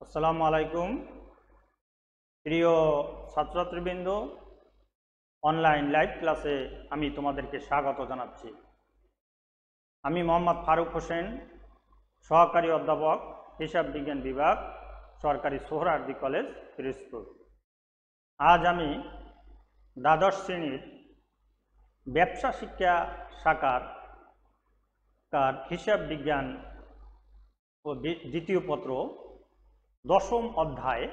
আসসালামু আলাইকুম প্রিয় ছাত্রছাত্রীবৃন্দ, অনলাইন লাইভ ক্লাসে আমি তোমাদেরকে স্বাগত জানাচ্ছি। আমি মোহাম্মদ ফারুক হোসেন, সহকারী অধ্যাপক, হিসাব বিজ্ঞান বিভাগ, সরকারি সোহরাওয়ার্দী কলেজ, পিরোজপুর। আজ আমি দ্বাদশ শ্রেণীর ব্যবসা শিক্ষা শাখার হিসাব বিজ্ঞান ও দ্বিতীয় পত্র দশম অধ্যায়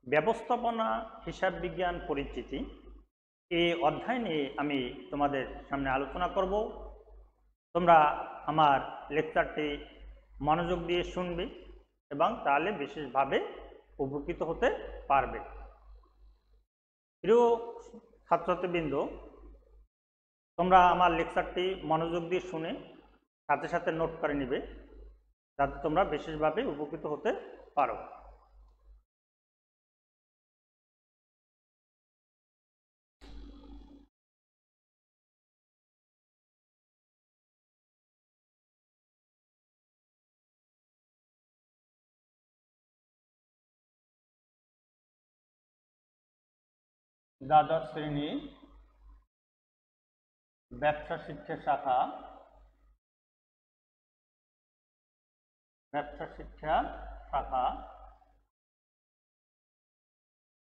ব্যবস্থাপনা হিসাব বিজ্ঞান পরিচিতি, এই অধ্যায় নিয়ে আমি তোমাদের সামনে আলোচনা করব। তোমরা আমার লেকচারটি মনোযোগ দিয়ে শুনবে এবং তাহলে বিশেষভাবে উপকৃত হতে পারবে। প্রিয় ছাত্রছাত্রীবৃন্দ, তোমরা আমার লেকচারটি মনোযোগ দিয়ে শুনে সাথে সাথে নোট করে নেবে, যাতে তোমরা বিশেষভাবে উপকৃত হতে পারো। দ্বাদশ শ্রেণী ব্যবসা শিক্ষা শাখা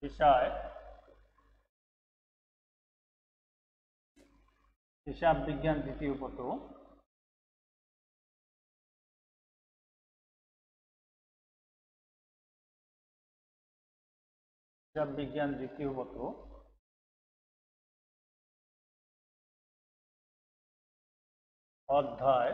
বিষয় হিসাব বিজ্ঞান দ্বিতীয় পত্র। হিসাব বিজ্ঞান দ্বিতীয় পত্র অধ্যায়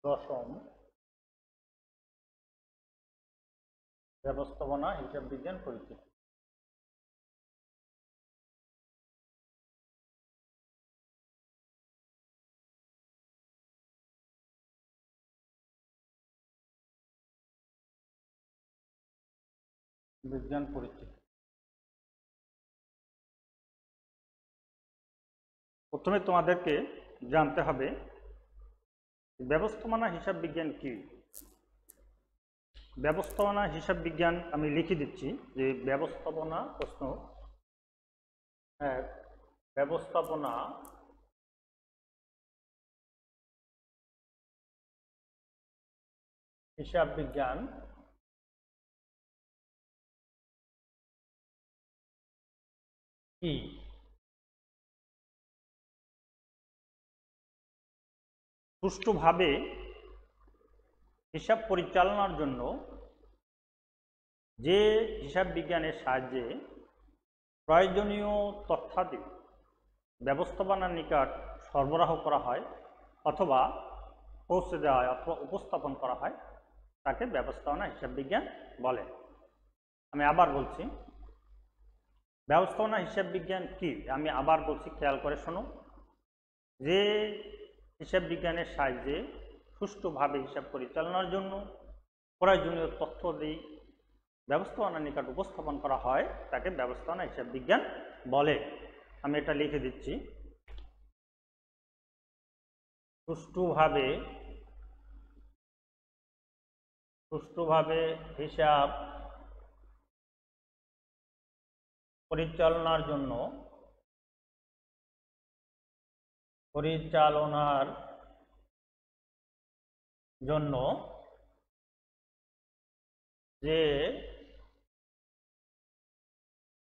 দশম ব্যবস্থাপনা হিসাব বিজ্ঞান পরিচিতি। বিজ্ঞান পরিচিতি প্রথমে তোমাদেরকে জানতে হবে ব্যবস্থাপনা হিসাব বিজ্ঞান কি। ব্যবস্থাপনা হিসাব বিজ্ঞান আমি লিখে দিচ্ছি যে ব্যবস্থাপনা প্রশ্ন এক, ব্যবস্থাপনা হিসাব বিজ্ঞান কি? সুষ্ঠুভাবে হিসাব পরিচালনার জন্য যে হিসাব বিজ্ঞানের সাহায্যে প্রয়োজনীয় তথ্যাদি ব্যবস্থাপনার নিকট সরবরাহ করা হয় অথবা পৌঁছে দেওয়া হয় অথবা উপস্থাপন করা হয়, তাকে ব্যবস্থাপনা হিসাব বিজ্ঞান বলে। আমি আবার বলছি, ব্যবস্থাপনা হিসাব বিজ্ঞান কি? আমি আবার বলছি, খেয়াল করে শোনো। যে হিসাব বিজ্ঞানের সাহায্যে সুষ্ঠুভাবে হিসাব পরিচালনার জন্য প্রয়োজনীয় তথ্য দিয়ে ব্যবস্থাপনার নিকট উপস্থাপন করা হয়, তাকে ব্যবস্থাপনা হিসাব বিজ্ঞান বলে। আমি এটা লিখে দিচ্ছি, সুষ্ঠুভাবে হিসাব পরিচালনার জন্য যে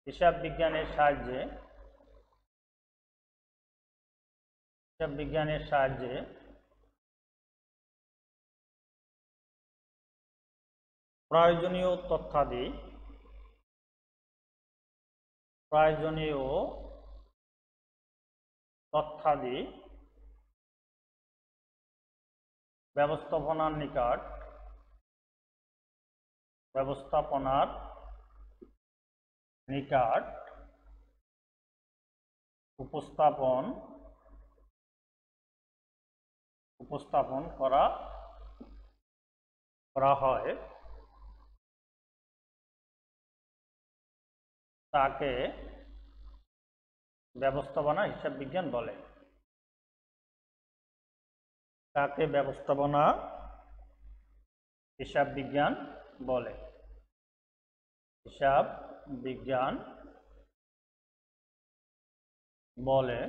হিসাব বিজ্ঞানের সাহায্যে প্রয়োজনীয় তথ্যাদি ব্যবস্থাপনার নিকট উপস্থাপন করা হয়, তাকে ব্যবস্থাপনা হিসাব বিজ্ঞান বলে। তাকে ব্যবস্থাপনা হিসাব বিজ্ঞান বলে। হিসাব বিজ্ঞান বলে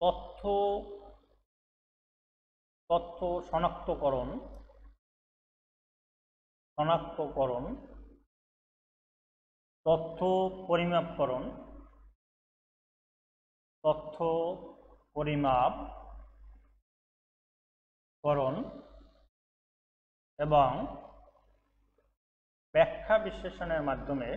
তথ্য শনাক্তকরণ, তথ্য পরিমাপকরণ, এবং ব্যাখ্যা বিশ্লেষণের মাধ্যমে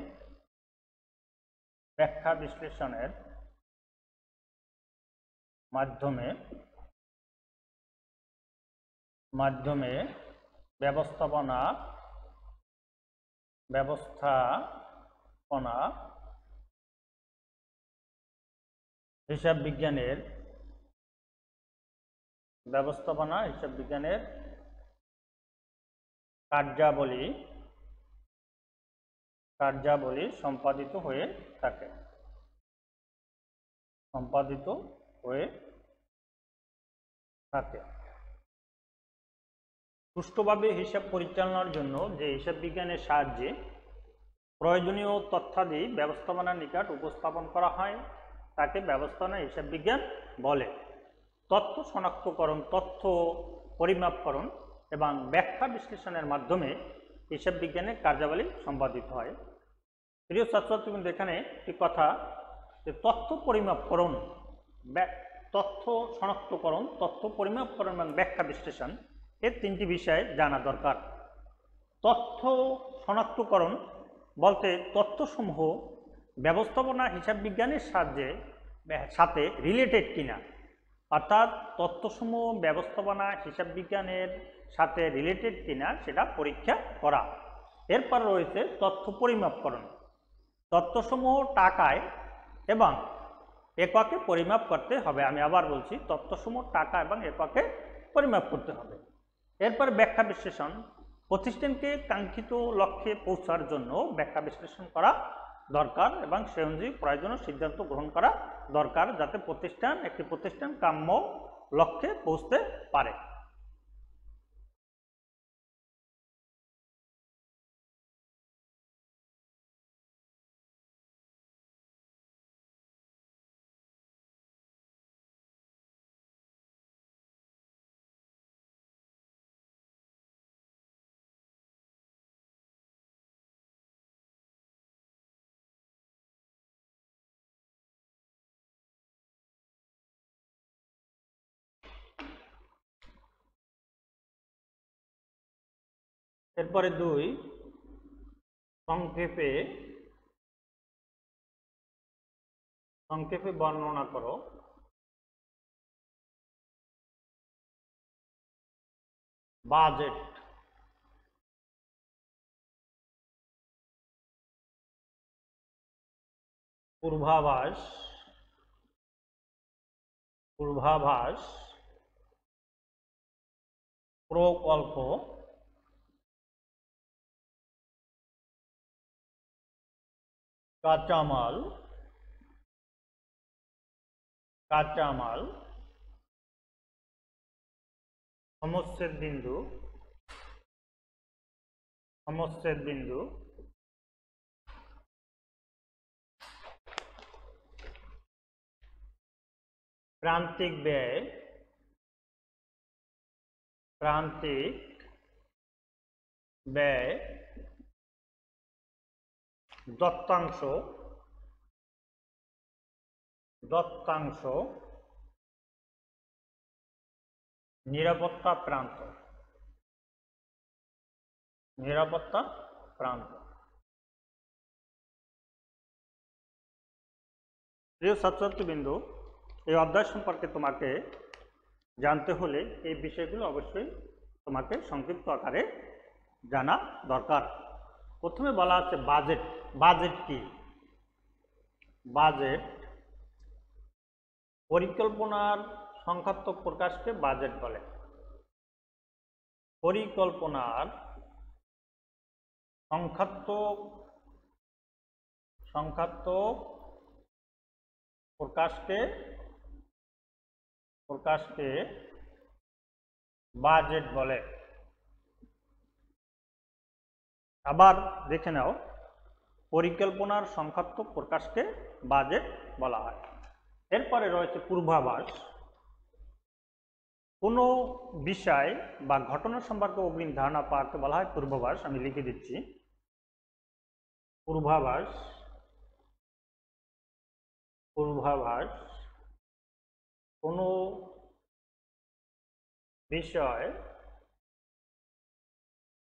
ব্যবস্থাপনা হিসাব বিজ্ঞানের কার্যাবলী সম্পাদিত হয়ে থাকে। সুষ্ঠুভাবে হিসাব পরিচালনার জন্য যে হিসাব বিজ্ঞানের সাহায্যে প্রয়োজনীয় তথ্যাদি ব্যবস্থাপনার নিকট উপস্থাপন করা হয় তাকে ব্যবস্থাপনা হিসাব বিজ্ঞান বলে। তথ্য শনাক্তকরণ, তথ্য পরিমাপকরণ এবং ব্যাখ্যা বিশ্লেষণের মাধ্যমে হিসাব বিজ্ঞানের কার্যাবলী সম্পাদিত হয়। প্রিয় ছাত্রছাত্রীবৃন্দ, এখানে একটি কথা, যে তথ্য পরিমাপকরণ, তথ্য শনাক্তকরণ, তথ্য পরিমাপকরণ এবং ব্যাখ্যা বিশ্লেষণ, এর তিনটি বিষয় জানা দরকার। তথ্য শনাক্তকরণ বলতে তথ্যসমূহ ব্যবস্থাপনা হিসাব বিজ্ঞানের সাথে রিলেটেড কিনা, অর্থাৎ তথ্যসমূহ ব্যবস্থাপনা হিসাব বিজ্ঞানের সাথে রিলেটেড কিনা সেটা পরীক্ষা করা। এরপর রয়েছে তথ্য পরিমাপকরণ। তথ্যসমূহ টাকায় এবং এককে পরিমাপ করতে হবে। আমি আবার বলছি, তথ্যসমূহ টাকা এবং এককে পরিমাপ করতে হবে। এরপর ব্যাখ্যা বিশ্লেষণ, প্রতিষ্ঠানকে কাঙ্ক্ষিত লক্ষ্যে পৌঁছার জন্য ব্যাখ্যা বিশ্লেষণ করা দরকার এবং সে অনুযায়ী প্রয়োজনীয় সিদ্ধান্ত গ্রহণ করা দরকার, যাতে একটি প্রতিষ্ঠান কাম্য লক্ষ্যে পৌঁছতে পারে। এরপরে 2, সংক্ষেপে বর্ণনা করো বাজেট। পূর্বাভাস, প্রকল্প, কাঁচামাল, সমচ্ছেদ বিন্দু, প্রান্তিক ব্যয়, দত্তাংশ, নিরাপত্তা প্রান্ত। প্রিয় ছাত্রছাত্রীবৃন্দ, এই অধ্যায় সম্পর্কে তোমাকে জানতে হলে এই বিষয়গুলো অবশ্যই তোমাকে সংক্ষিপ্ত আকারে জানা দরকার। প্রথমে বলা আছে বাজেট। বাজেট কি? বাজেট পরিকল্পনার সংখ্যাত্মক প্রকাশকে বাজেট বলে। পরিকল্পনার সংখ্যাত্মক সংখ্যাত্মক প্রকাশকে বাজেট বলে। আবার দেখে নাও, পরিকল্পনার সংখ্যাত্মক প্রকাশকে বাজেট বলা হয়। এরপরে রয়েছে পূর্বাভাস। কোনো বিষয় বা ঘটনা সম্পর্কে অগ্রিম ধারণা পাওয়াকে বলা হয় পূর্বাভাস। আমি লিখে দিচ্ছি, পূর্বাভাস। পূর্বাভাস কোনো বিষয়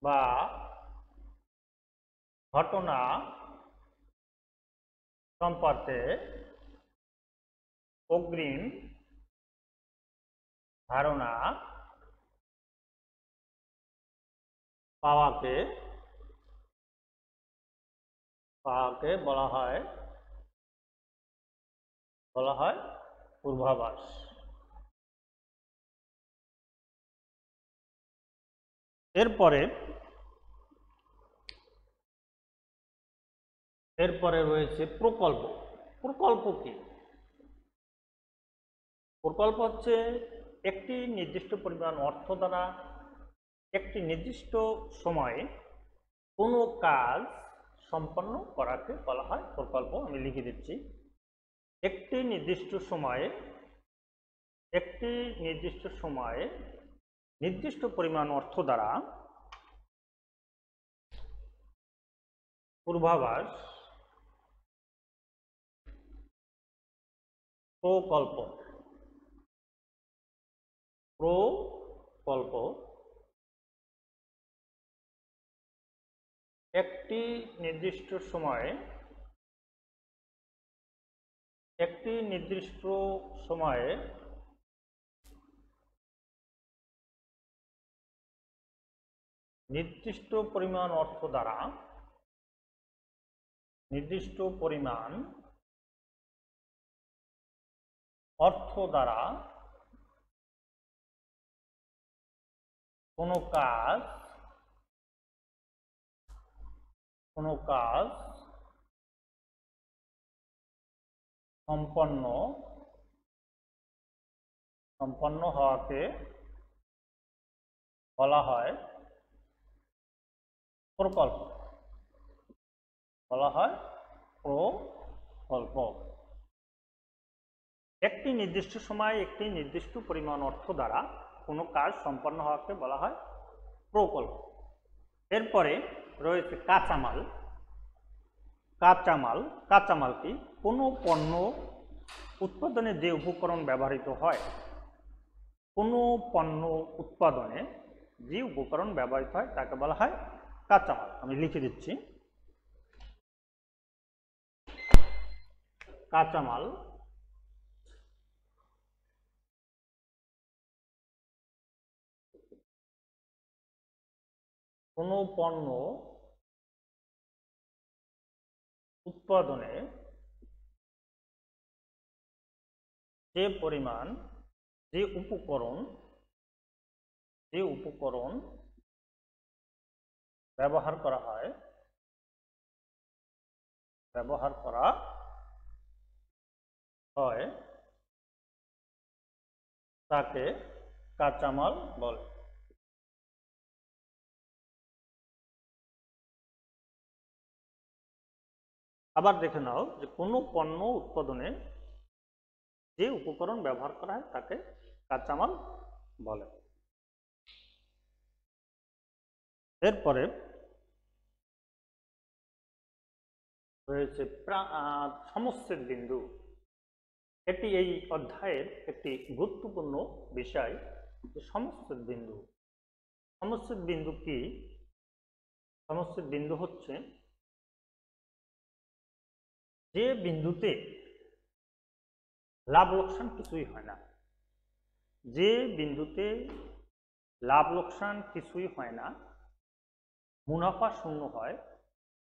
বা ঘটনা সম্পর্কে অগ্রিম ধারণা পাওয়াকে বলা হয় পূর্বাভাস। এরপরে রয়েছে প্রকল্প। প্রকল্প কি? প্রকল্প হচ্ছে একটি নির্দিষ্ট পরিমাণ অর্থ দ্বারা একটি নির্দিষ্ট সময়ে কোনো কাজ সম্পন্ন করাকে বলা হয় প্রকল্প। আমি লিখে দিচ্ছি, একটি নির্দিষ্ট সময়ে নির্দিষ্ট পরিমাণ অর্থ দ্বারা পূর্বাভাস প্রকল্প। একটি নির্দিষ্ট সময়ে নির্দিষ্ট পরিমাণ অর্থ দ্বারা কোনো কাজ সম্পন্ন হওয়াকে বলা হয় প্রকল্প। একটি নির্দিষ্ট সময়ে একটি নির্দিষ্ট পরিমাণ অর্থ দ্বারা কোনো কাজ সম্পন্ন হওয়াকে বলা হয় প্রকল্প। এরপরে রয়েছে কাঁচামাল। কাঁচামাল কি? কোনো পণ্য উৎপাদনে যে উপকরণ ব্যবহৃত হয়, তাকে বলা হয় কাঁচামাল। আমি লিখে দিচ্ছি, কাঁচামাল। কোনো পণ্য উৎপাদনে যে উপকরণ ব্যবহার করা হয় তাকে কাঁচামাল বলে। আবার দেখে নাও যে কোনো পণ্য উৎপাদনে যে উপকরণ ব্যবহার করা হয় তাকে কাঁচামাল বলে। এরপরে রয়েছে সমচ্ছেদ বিন্দু। এটি এই অধ্যায়ের একটি গুরুত্বপূর্ণ বিষয়, সমচ্ছেদ বিন্দু। সমচ্ছেদ বিন্দু কি? সমচ্ছেদ বিন্দু হচ্ছে যে বিন্দুতে লাভ লোকসান কিছুই হয় না। মুনাফা শূন্য হয়,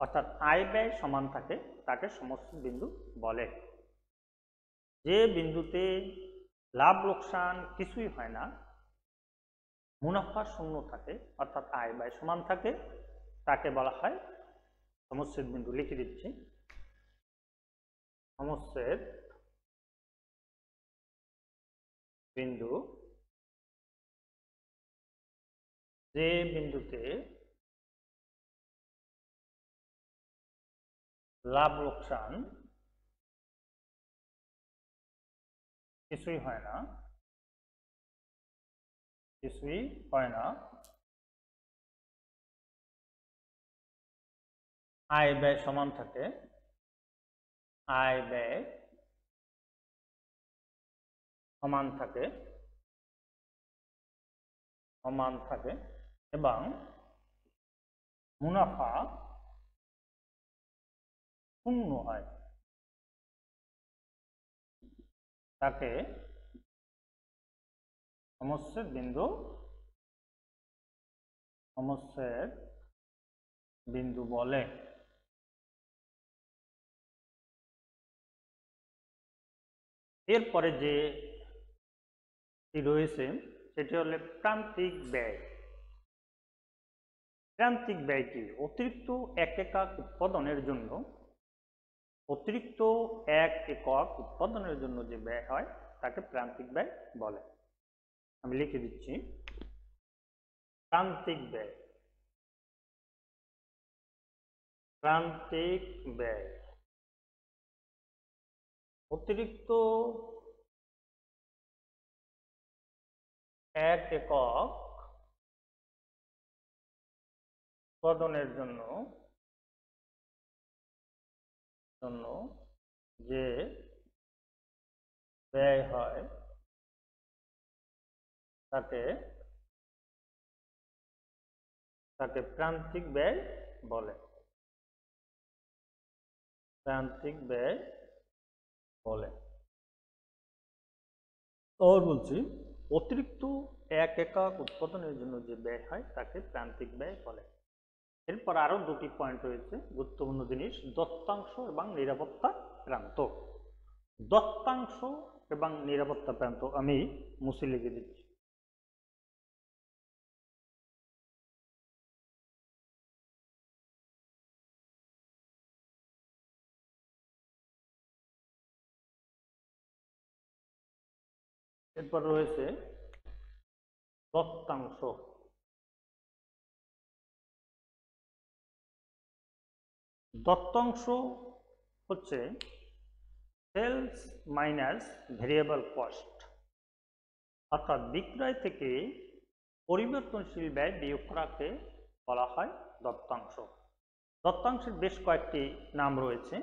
অর্থাৎ আয় ব্যয় সমান থাকে, তাকে সমচ্ছেদ বিন্দু বলে। যে বিন্দুতে লাভ লোকসান কিছুই হয় না, মুনাফা শূন্য থাকে, অর্থাৎ আয় ব্যয় সমান থাকে, তাকে বলা হয় সমচ্ছেদ বিন্দু। লিখে দিচ্ছি, সমস্যের বিন্দু যে বিন্দুতে লাভ লোকসান কিছুই হয় না, আয় ব্যয় সমান থাকে, আয় ব্যয় সমান থাকে এবং মুনাফা শূন্য হয়, তাকে সমস্যের বিন্দু বলে। এরপরে যে রয়েছে সেটি হলো প্রান্তিক ব্যয়। প্রান্তিক ব্যয় কি? অতিরিক্ত এক একক উৎপাদনের জন্য যে ব্যয় হয় তাকে প্রান্তিক ব্যয় বলে। আমি লিখে দিচ্ছি, প্রান্তিক ব্যয়। অতিরিক্ত এক একক উৎপাদনের জন্য যে ব্যয় হয় তাকে প্রান্তিক ব্যয় বলে। বলছি, অতিরিক্ত এক একক উৎপাদনের জন্য যে ব্যয় হয় তাকে প্রান্তিক ব্যয় বলে। এরপর আরো দুটি পয়েন্ট রয়েছে গুরুত্বপূর্ণ জিনিস, দত্তাংশ এবং নিরাপত্তা প্রান্ত। দত্তাংশ এবং নিরাপত্তা প্রান্ত আমি মুছে লিখে দিচ্ছি। এরপর রয়েছে দত্তাংশ। দত্তাংশ হচ্ছে সেলস মাইনাস ভেরিয়েবল কস্ট, অর্থাৎ বিক্রয় থেকে পরিবর্তনশীল ব্যয় বিয়োগ করাকে বলা হয় দত্তাংশ। দত্তাংশের বেশ কয়েকটি নাম রয়েছে,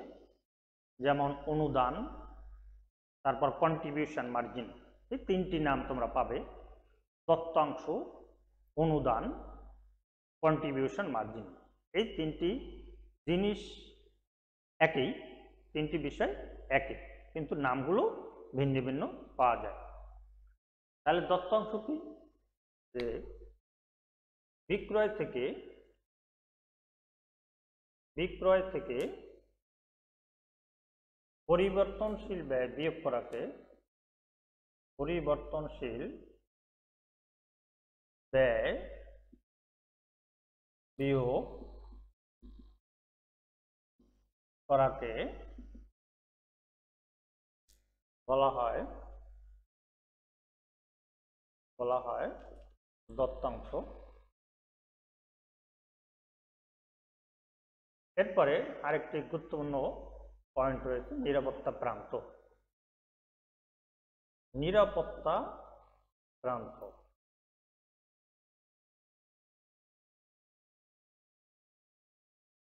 যেমন অনুদান, তারপর কন্ট্রিবিউশন মার্জিন। এই তিনটি নাম তোমরা পাবে, দত্তাংশ, অনুদান, কন্ট্রিবিউশন মার্জিন। এই তিনটি জিনিস একই, তিনটি বিষয় একই, কিন্তু নামগুলো ভিন্ন ভিন্ন পাওয়া যায়। তাহলে দত্তাংশ কি? যে বিক্রয় থেকে পরিবর্তনশীল ব্যয় বিয়োগ করাকে বলা হয় দত্তাংশ। এরপরে আরেকটি গুরুত্বপূর্ণ পয়েন্ট রয়েছে নিরাপত্তা প্রান্ত।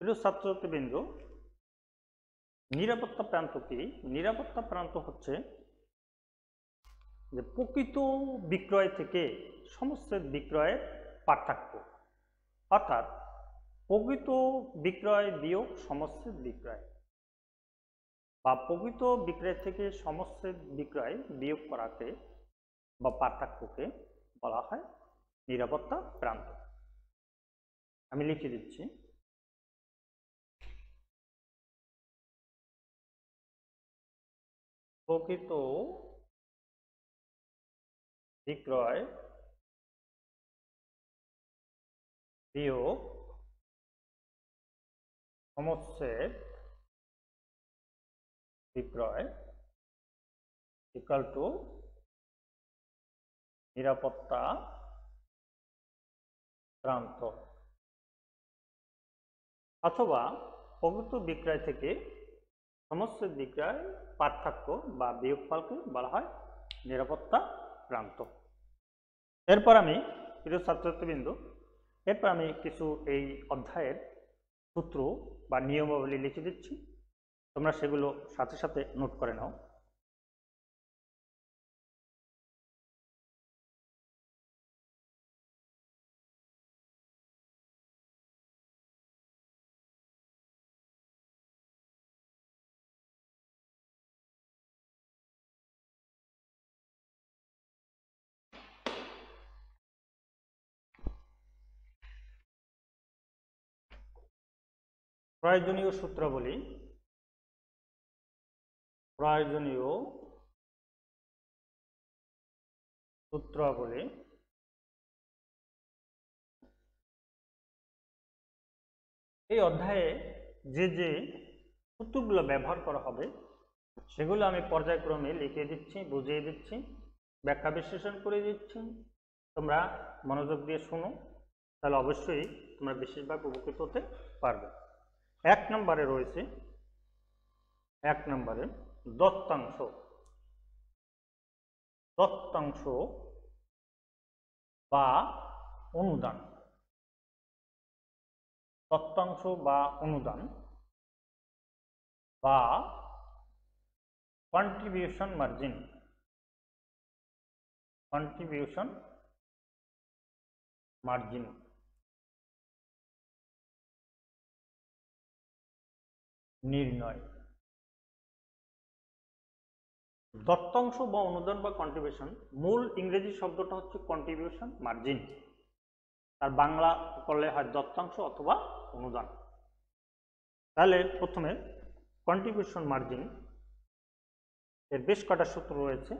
প্রিয় ছাত্রছাত্রীবৃন্দ, নিরাপত্তা প্রান্ত কি? নিরাপত্তা প্রান্ত হচ্ছে যে প্রকৃত বিক্রয় থেকে সমস্ত বিক্রয়ের পার্থক্য, অর্থাৎ প্রকৃত বিক্রয় বিয়োগ সমস্ত বিক্রয়, বা প্রকৃত বিক্রয় থেকে সমস্ত বিক্রয় বিয়োগ করাকে বা পার্থক্যকে বলা হয় নিরাপত্তা প্রান্ত। আমি লিখে দিচ্ছি, প্রকৃত বিক্রয় বিয়োগ সমস্ত বিক্রয় ইকুয়াল টু নিরাপত্তা প্রান্ত, অথবা প্রকৃত বিক্রয় থেকে সমস্ত বিক্রয় পার্থক্য বা বিয়োগফলকে বলা হয় নিরাপত্তা প্রান্ত। এরপর আমি প্রিয় ছাত্রছাত্রীবৃন্দ, এরপর আমি কিছু এই অধ্যায়ের সূত্র বা নিয়মাবলী লিখে দিচ্ছি, তোমরা সেগুলো সাথে সাথে নোট করে নাও। প্রয়োজনীয় সূত্রাবলী, প্রয়োজনীয় সূত্রাবলী এই অধ্যায়ে যে যে সূত্রগুলো ব্যবহার করা হবে সেগুলো আমি পর্যায়ক্রমে লিখে দিচ্ছি, বুঝিয়ে দিচ্ছি, ব্যাখ্যা বিশ্লেষণ করে দিচ্ছি। তোমরা মনোযোগ দিয়ে শোনো, তাহলে অবশ্যই তোমরা বিশেষভাবে উপকৃত হতে পারবে। 1 নম্বরে রয়েছে, 1 নম্বরে দত্তাংশ। দত্তাংশ বা অনুদান, দত্তাংশ বা অনুদান বা কন্ট্রিবিউশন মার্জিন, কন্ট্রিবিউশন মার্জিন নির্ণয়। দত্তাংশ বা অনুদান বা কন্ট্রিবিউশন, মূল ইংরেজি শব্দটা হচ্ছে কন্ট্রিবিউশন মার্জিন, আর বাংলা করলে হয় দত্তাংশ অথবা অনুদান। তাহলে প্রথমে কন্ট্রিবিউশন মার্জিন এর বেশ কটা সূত্র রয়েছে,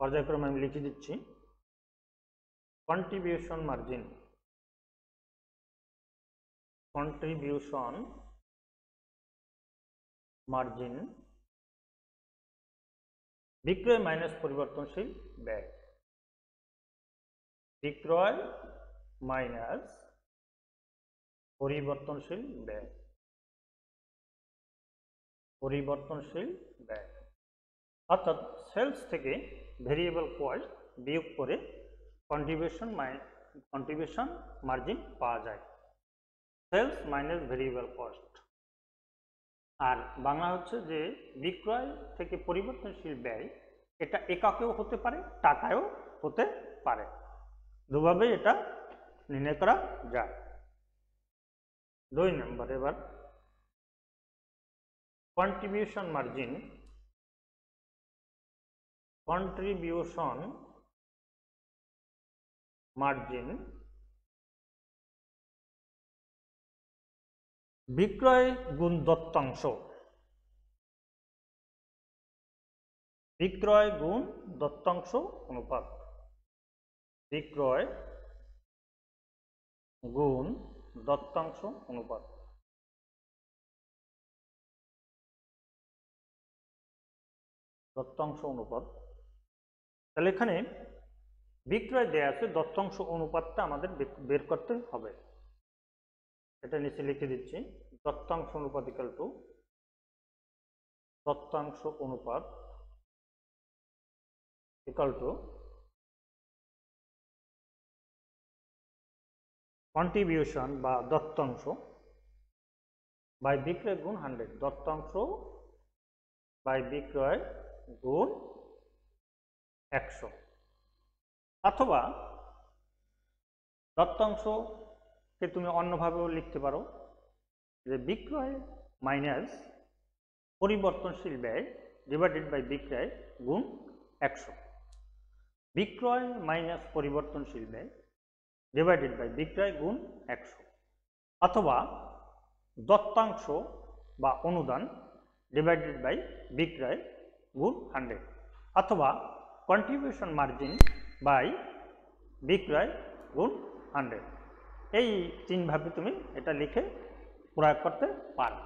পর্যায়ক্রমে আমি লিখে দিচ্ছি। কন্ট্রিবিউশন মার্জিন, কন্ট্রিবিউশন মার্জিন বিক্রয় মাইনাস পরিবর্তনশীল ব্যয়, বিক্রয় মাইনাস পরিবর্তনশীল ব্যয়, পরিবর্তনশীল ব্যয়, অর্থাৎ সেলস থেকে ভেরিয়েবল কস্ট বিয়োগ করে কন্ট্রিবিউশন মার্জিন পাওয়া যায়, সেলস মাইনাস ভেরিয়েবল কস্ট। আর বাংলা হচ্ছে যে বিক্রয় থেকে পরিবর্তনশীল ব্যয়, এটা এককেও হতে পারে, টাকায়ও হতে পারে, দুভাবে এটা নির্ণয় করা যায়। 2 নম্বর, এবার কন্ট্রিবিউশন মার্জিন, কন্ট্রিবিউশন মার্জিন বিক্রয় গুণ দত্তাংশ, বিক্রয় গুণ দত্তাংশ অনুপাত, বিক্রয় গুণ দত্তাংশ অনুপাত। দত্তাংশ অনুপাত, তাহলে এখানে বিক্রয় দেয়া আছে, দত্তাংশ অনুপাতটা আমাদের বের করতে হবে। এটা নিচে লিখে দিচ্ছি, দত্তাংশ অনুপাত ইকুয়াল টু, দত্তাংশ অনুপাত ইকুয়াল টু কন্ট্রিবিউশন বা দত্তাংশ বাই বিক্রয় গুণ 100, দত্তাংশ বাই বিক্রয় গুণ 100, অথবা দত্তাংশকে তুমি অন্যভাবেও লিখতে পারো, যে বিক্রয় মাইনাস পরিবর্তনশীল ব্যয় ডিভাইডেড বাই বিক্রয় গুণ 100, বিক্রয় মাইনাস পরিবর্তনশীল ব্যয় ডিভাইডেড বাই বিক্রয় গুণ 100, অথবা দত্তাংশ বা অনুদান ডিভাইডেড বাই বিক্রয় গুণ 100, অথবা কন্ট্রিবিউশন মার্জিন বাই বিক্রয় গুণ 100। এই 3 ভাবে তুমি এটা লিখে প্রয়োগ করতে পারো।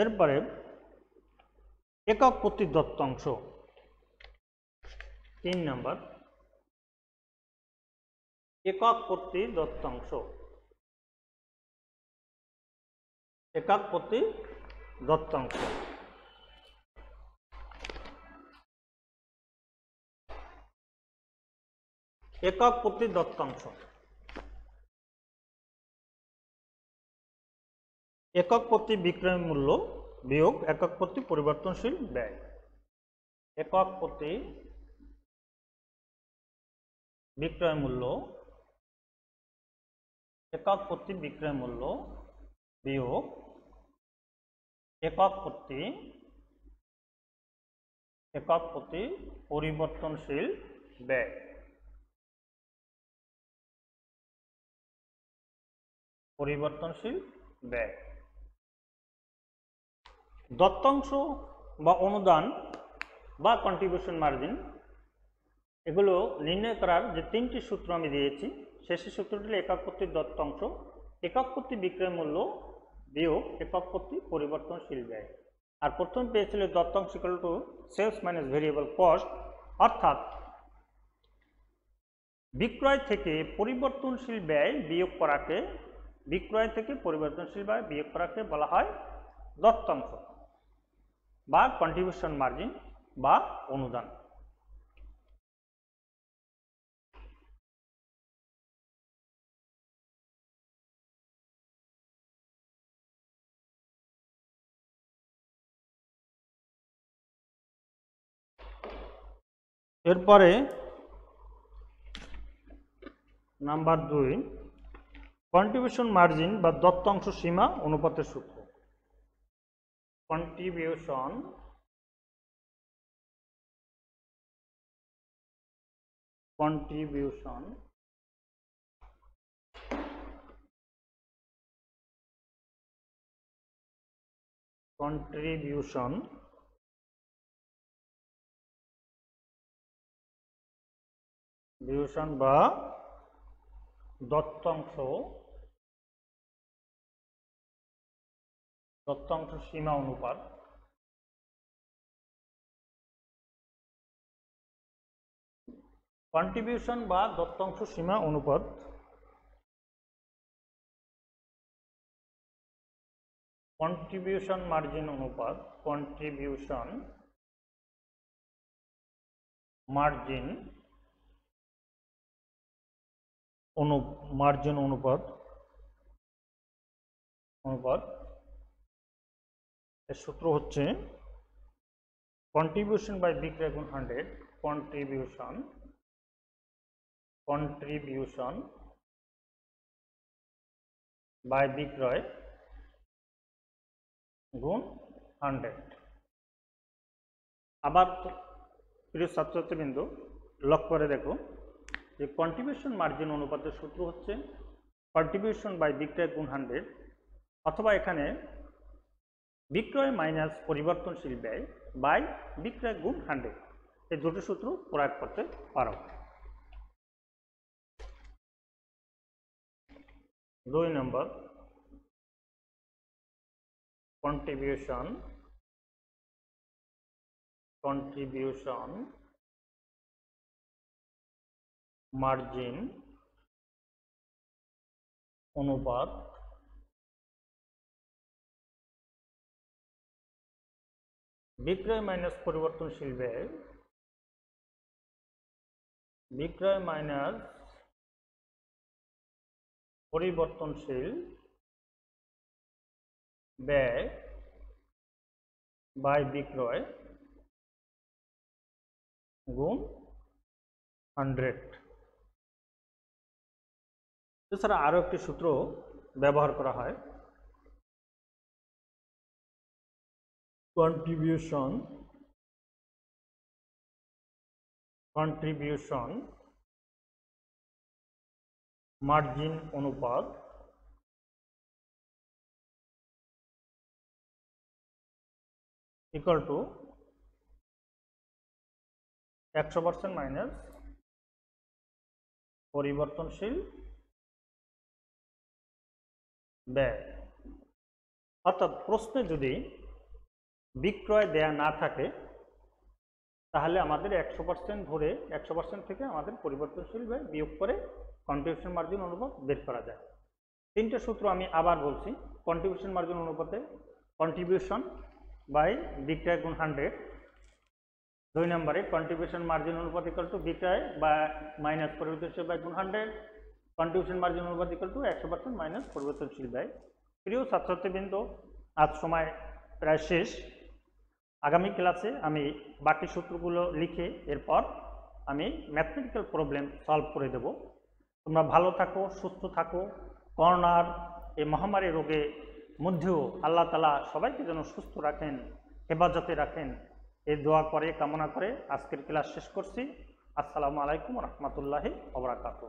এরপরে একক প্রতি দত্তাংশ 3 নম্বর, একক প্রতি দত্তাংশ। একক প্রতি দত্তাংশ একক প্রতি দত্তাংশ একক প্রতি বিক্রয় মূল্য বিয়োগ একক প্রতি পরিবর্তনশীল ব্যয়। একক প্রতি বিক্রয় মূল্য, একক প্রতি বিক্রয় মূল্য বিয়োগ একক প্রতি পরিবর্তনশীল ব্যয়। পরিবর্তনশীল ব্যয়। দত্তাংশ বা অনুদান বা কন্ট্রিবিউশন মার্জিন, এগুলো নির্ণয় করার যে 3টি সূত্র আমি দিয়েছি, শেষ সূত্রটি হল একক প্রতি দত্তাংশ, একক প্রতি বিক্রয় মূল্য বিয়োগ একক প্রতি পরিবর্তনশীল ব্যয়। আর প্রথম পেয়েছিল দত্তাংশ equal to sales minus variable cost, অর্থাৎ বিক্রয় থেকে পরিবর্তনশীল ব্যয় বিয়োগ করাকে বলা হয় দত্তাংশ বা কন্ট্রিবিউশন মার্জিন বা অনুদান। এরপরে নাম্বার 2, কন্ট্রিবিউশন মার্জিন বা দত্তাংশ সীমা অনুপাতের সূত্র। কন্ট্রিবিউশন বা দত্তাংশ সীমা অনুপাত কন্ট্রিবিউশন বা দত্তাংশ সীমা অনুপাত কন্ট্রিবিউশন মার্জিন অনুপাত মার্জিন অনুপাত এর সূত্র হচ্ছে কন্ট্রিবিউশন বাই বিক্রয় গুণ 100, কন্ট্রিবিউশন বাই বিক্রয় গুণ 100। আবার প্রিয় ছাত্রছাত্রীবৃন্দ লক্ষ্য করে দেখো যে কন্ট্রিবিউশন মার্জিন অনুপাতের সূত্র হচ্ছে কন্ট্রিবিউশন বাই বিক্রয় গুণ 100, অথবা এখানে বিক্রয় মাইনাস পরিবর্তনশীল ব্যয় বাই বিক্রয় গুণ 100, এই দুটো সূত্র প্রয়োগ করতে পারো। 2 নম্বর, কন্ট্রিবিউশন মার্জিন অনুপাত বিক্রয় মাইনাস পরিবর্তনশীল ব্যয়, বিক্রয় মাইনাস পরিবর্তনশীল ব্যয় বাই বিক্রয় গুণ 100। এছাড়া আরো একটি সূত্র ব্যবহার করা হয়, কন্ট্রিবিউশন মার্জিন অনুপাত ইকুয়াল টু 100% মাইনাস পরিবর্তনশীল ব্যয়। অর্থাৎ প্রশ্নে যদি বিক্রয় দেয়া না থাকে তাহলে আমাদের 100% ধরে 100% থেকে আমাদের পরিবর্তনশীল ব্যয় বিয়োগ করে কন্ট্রিবিউশন মার্জিন অনুপাত বের করা যায়। তিনটে সূত্র আমি আবার বলছি। কন্ট্রিবিউশন মার্জিন অনুপাতে কন্ট্রিবিউশন বাই বিক্রয় গুণ 100। 2 নম্বরে কন্ট্রিবিউশন মার্জিন অনুপাত ইকুয়াল টু বিক্রয় বা মাইনাস পরিবর্তনশীল ব্যয় গুণ 100। কন্ট্রিবিউশন মার্জিন অনুপাত ইকুয়াল টু 100% মাইনাস পরিবর্তনশীল ব্যয়। প্রিয় ছাত্রছাত্রীবৃন্দ, আজ সময় প্রায় শেষ। আগামী ক্লাসে আমি বাকি সূত্রগুলো লিখে এরপর আমি ম্যাথমেটিক্যাল প্রবলেম সলভ করে দেব। তোমরা ভালো থাকো, সুস্থ থাকো। করোনার এই মহামারী রোগে মধ্যেও আল্লাহ তাআলা সবাইকে যেন সুস্থ রাখেন, হেফাজতে রাখেন, এই দোয়া করে কামনা করে আজকের ক্লাস শেষ করছি। আসসালামু আলাইকুম ওয়া রাহমাতুল্লাহি ওয়া বারাকাতুহু।